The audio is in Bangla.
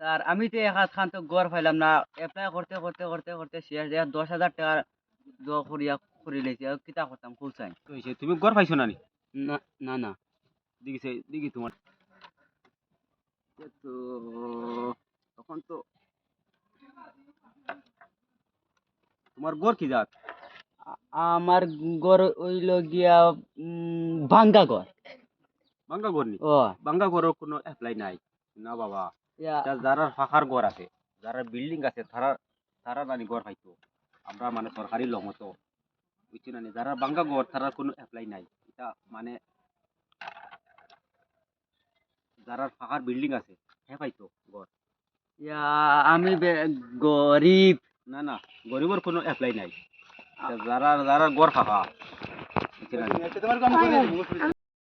স্যার আমি তো এক হাত খান তো গড় পাইলাম না, এপ্লাই করতে করতে করতে করতে শেষ দেয়া 10,000 টাকা করিয়া করি লাইছি, আর কিতা করতাম খুব চাই। তো হইছে, তুমি গড় পাইছো না নি? না না না। দেখিছে দেখি তোমার তো তখন তো তোমার গড় কি জাত? আমার গড় হইল গিয়া ভাঙ্গা গড়। বাঙ্গা গড় নি? ও বাঙ্গা গড়ের কোনো অ্যাপ্লাই নাই না বাবা। ইয়া, এটা যারা ফাঁকার ঘর আছে, যারা বিল্ডিং আছে, তারা তারা নানি ঘর পাইতো। আমরা মানে সরকারি লোক মতো বুঝছি না নি? যারা বাঙ্গা ঘর তারা কোনো অ্যাপ্লাই নাই। এটা মানে যারা ফাঁকার বিল্ডিং আছে হ্যাঁ পাইতো ঘর। ইয়া, আমি গরিব। না না, গরিবের কোনো অ্যাপ্লাই নাই। এটা যারা যারা ঘর ফাঁকা বুঝছি না নি?